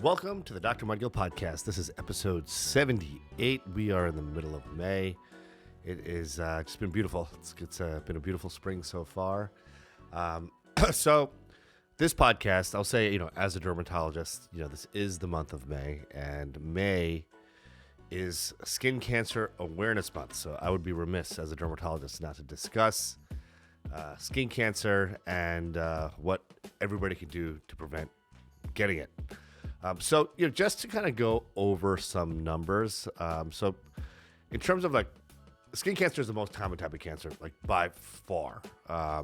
Welcome to the Dr. Mudgil podcast. This is episode 78. We are in the middle of May. It is just been beautiful. It's been a beautiful spring so far. So this podcast, I'll say, as a dermatologist, this is the month of May, and May is Skin Cancer Awareness Month. So I would be remiss as a dermatologist not to discuss skin cancer and what everybody can do to prevent getting it. So just to kind of go over some numbers. So in terms of skin cancer is the most common type of cancer, by far. There are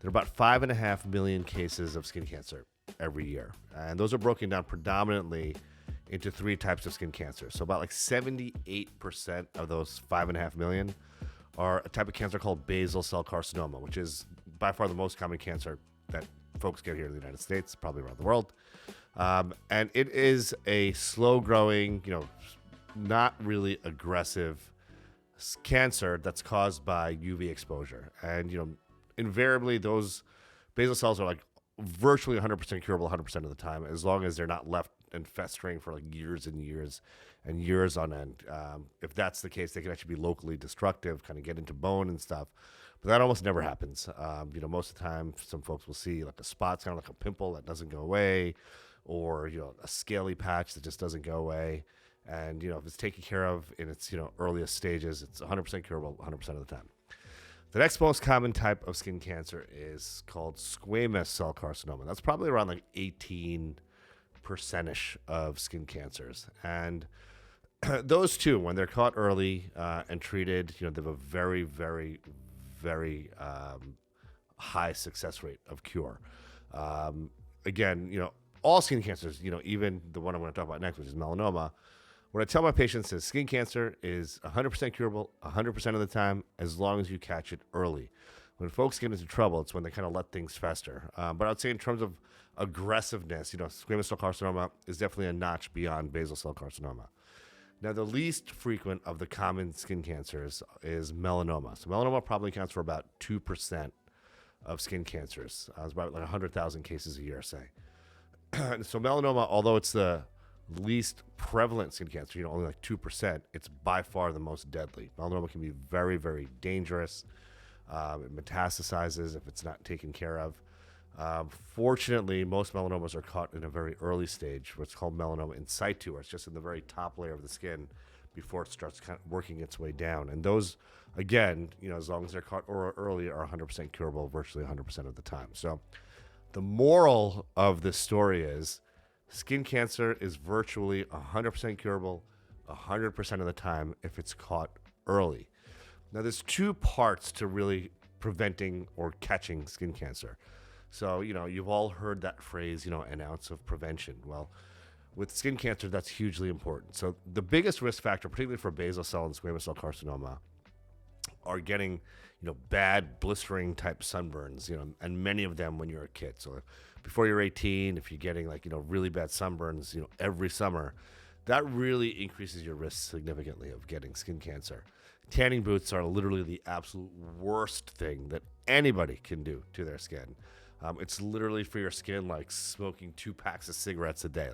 about 5.5 million cases of skin cancer every year. And those are broken down predominantly into three types of skin cancer. So about 78% of those 5.5 million are a type of cancer called basal cell carcinoma, which is by far the most common cancer that folks get here in the United States, probably around the world. And it is a slow-growing, not really aggressive cancer that's caused by UV exposure. And, invariably, those basal cells are virtually 100% curable 100% of the time, as long as they're not left and festering for years and years and years on end. If that's the case, they can actually be locally destructive, kind of get into bone and stuff. But that almost never happens. Most of the time, some folks will see a spot, kind of like a pimple that doesn't go away, or a scaly patch that just doesn't go away. And if it's taken care of in its earliest stages, it's 100% curable 100% of the time. The next most common type of skin cancer is called squamous cell carcinoma. That's probably around 18% of skin cancers. And those two, when they're caught early and treated, they have a very, very, very high success rate of cure. Again, all skin cancers, even the one I'm going to talk about next, which is melanoma. What I tell my patients is skin cancer is 100% curable 100% of the time, as long as you catch it early. When folks get into trouble, it's when they kind of let things fester. But I'd say in terms of aggressiveness, squamous cell carcinoma is definitely a notch beyond basal cell carcinoma. Now, the least frequent of the common skin cancers is melanoma. So melanoma probably accounts for about 2% of skin cancers. It's about 100,000 cases a year, say. So melanoma, although it's the least prevalent skin cancer, only 2%, it's by far the most deadly. Melanoma can be very, very dangerous. It metastasizes if it's not taken care of. Fortunately, most melanomas are caught in a very early stage, what's called melanoma in situ, where it's just in the very top layer of the skin before it starts kind of working its way down. And those, again, as long as they're caught early, are 100% curable virtually 100% of the time. So the moral of this story is skin cancer is virtually 100% curable 100% of the time if it's caught early. Now, there's two parts to really preventing or catching skin cancer. So, you've all heard that phrase, an ounce of prevention. Well, with skin cancer, that's hugely important. So the biggest risk factor, particularly for basal cell and squamous cell carcinoma, are getting, bad blistering type sunburns, and many of them when you're a kid. So before you're 18, if you're getting really bad sunburns, every summer, that really increases your risk significantly of getting skin cancer. Tanning boots are literally the absolute worst thing that anybody can do to their skin. It's literally for your skin like smoking 2 packs of cigarettes a day,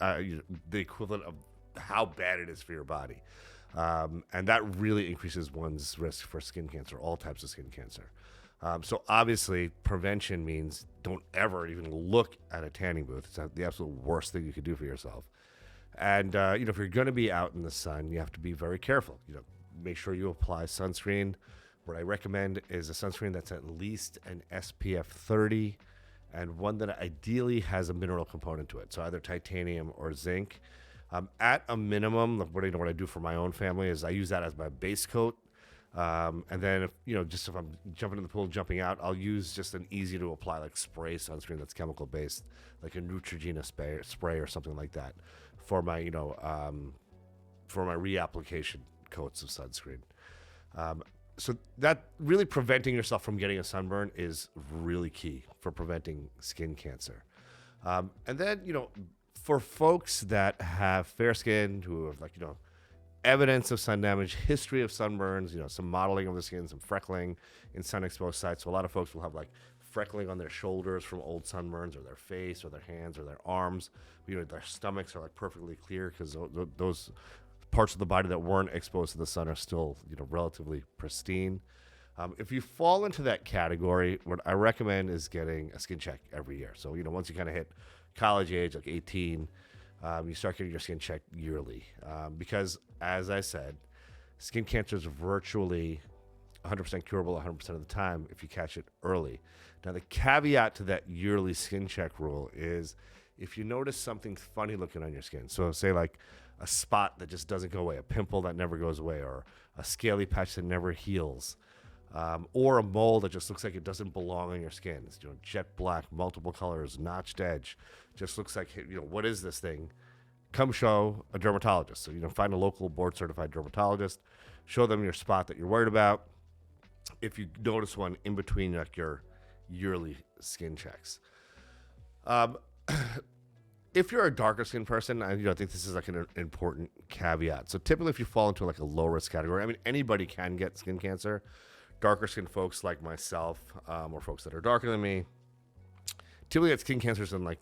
the equivalent of how bad it is for your body. And that really increases one's risk for skin cancer, all types of skin cancer. So obviously, prevention means don't ever even look at a tanning booth. It's the absolute worst thing you could do for yourself. And, if you're going to be out in the sun, you have to be very careful. Make sure you apply sunscreen. What I recommend is a sunscreen that's at least an SPF 30 and one that ideally has a mineral component to it, so either titanium or zinc. At a minimum, what I do for my own family is I use that as my base coat. And then if I'm jumping in the pool, jumping out, I'll use just an easy to apply spray sunscreen that's chemical based, like a Neutrogena spray or something like that for my reapplication coats of sunscreen. So that really preventing yourself from getting a sunburn is really key for preventing skin cancer. And then, for folks that have fair skin, who have evidence of sun damage, history of sunburns, some modeling of the skin, some freckling in sun exposed sites. So a lot of folks will have freckling on their shoulders from old sunburns, or their face, or their hands, or their arms. Their stomachs are like perfectly clear because those parts of the body that weren't exposed to the sun are still, relatively pristine. If you fall into that category, what I recommend is getting a skin check every year. So, once you kind of hit college age, like 18, you start getting your skin checked yearly. Because, as I said, skin cancer is virtually 100% curable 100% of the time if you catch it early. Now, the caveat to that yearly skin check rule is if you notice something funny looking on your skin, so say like a spot that just doesn't go away, a pimple that never goes away, or a scaly patch that never heals, or a mole that just looks like it doesn't belong on your skin. It's jet black, multiple colors, notched edge, just looks like, what is this thing? Come show a dermatologist. So, find a local board-certified dermatologist, show them your spot that you're worried about. If you notice one in between like your yearly skin checks. If you're a darker skin person, I think this is like an important caveat. So typically if you fall into like a low risk category, anybody can get skin cancer. Darker skin folks like myself, or folks that are darker than me, typically get skin cancers in like,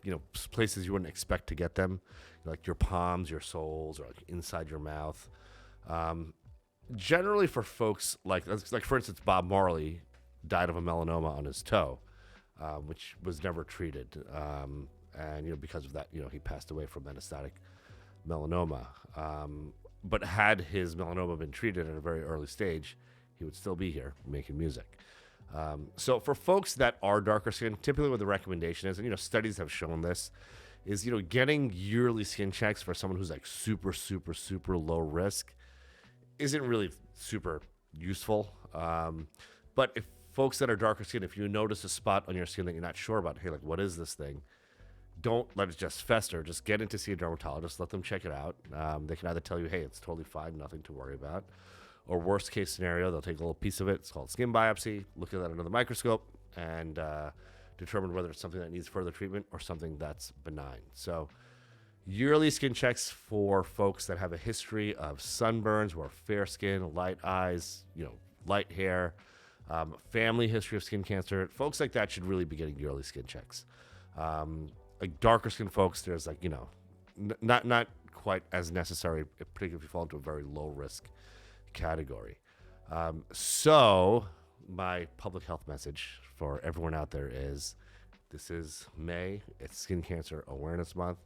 places you wouldn't expect to get them, like your palms, your soles, or like inside your mouth. Generally for folks like for instance, Bob Marley died of a melanoma on his toe, which was never treated. And, because of that, he passed away from metastatic melanoma. But had his melanoma been treated at a very early stage, he would still be here making music. So for folks that are darker skin, typically what the recommendation is, and, studies have shown this, is, getting yearly skin checks for someone who's like super, super, super low risk isn't really super useful. But if folks that are darker skin, if you notice a spot on your skin that you're not sure about, hey, like, what is this thing? Don't let it just fester. Just get in to see a dermatologist. Let them check it out. They can either tell you, hey, it's totally fine, nothing to worry about. Or worst case scenario, they'll take a little piece of it. It's called skin biopsy. Look at that under the microscope and determine whether it's something that needs further treatment or something that's benign. So yearly skin checks for folks that have a history of sunburns, who are fair skin, light eyes, light hair, family history of skin cancer. Folks like that should really be getting yearly skin checks. Like darker skin folks, there's like, not quite as necessary, particularly if you fall into a very low risk category. So my public health message for everyone out there is, this is May. It's Skin Cancer Awareness Month.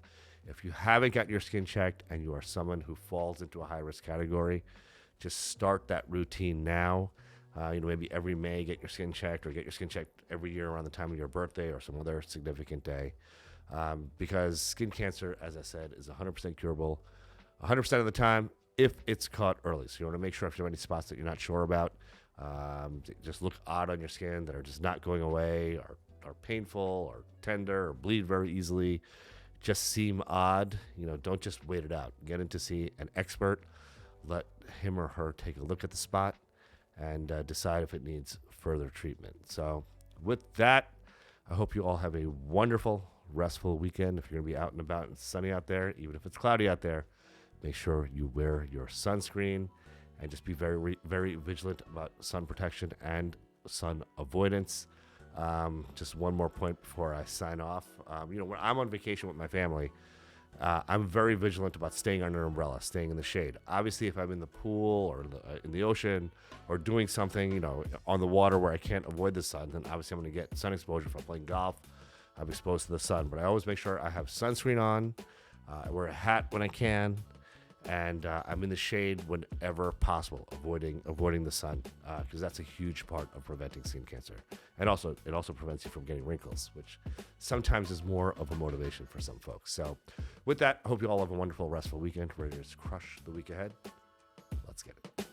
If you haven't got your skin checked and you are someone who falls into a high-risk category, just start that routine now. Maybe every May get your skin checked, or get your skin checked every year around the time of your birthday or some other significant day. Because skin cancer, as I said, is 100% curable 100% of the time if it's caught early. So you want to make sure if you have any spots that you're not sure about, just look odd on your skin that are just not going away, or are painful or tender or bleed very easily, just seem odd, don't just wait it out. Get in to see an expert. Let him or her take a look at the spot and decide if it needs further treatment. So with that, I hope you all have a wonderful, restful weekend. If you're going to be out and about and sunny out there, even if it's cloudy out there, make sure you wear your sunscreen and just be very, very vigilant about sun protection and sun avoidance. Just one more point before I sign off. When I'm on vacation with my family, I'm very vigilant about staying under an umbrella, staying in the shade. Obviously, if I'm in the pool or in the ocean or doing something, on the water where I can't avoid the sun, then obviously I'm going to get sun exposure. If I'm playing golf, I'm exposed to the sun. But I always make sure I have sunscreen on. I wear a hat when I can. And I'm in the shade whenever possible, avoiding the sun, because that's a huge part of preventing skin cancer. And also, it also prevents you from getting wrinkles, which sometimes is more of a motivation for some folks. So with that, I hope you all have a wonderful, restful weekend. Ready to crush the week ahead? Let's get it.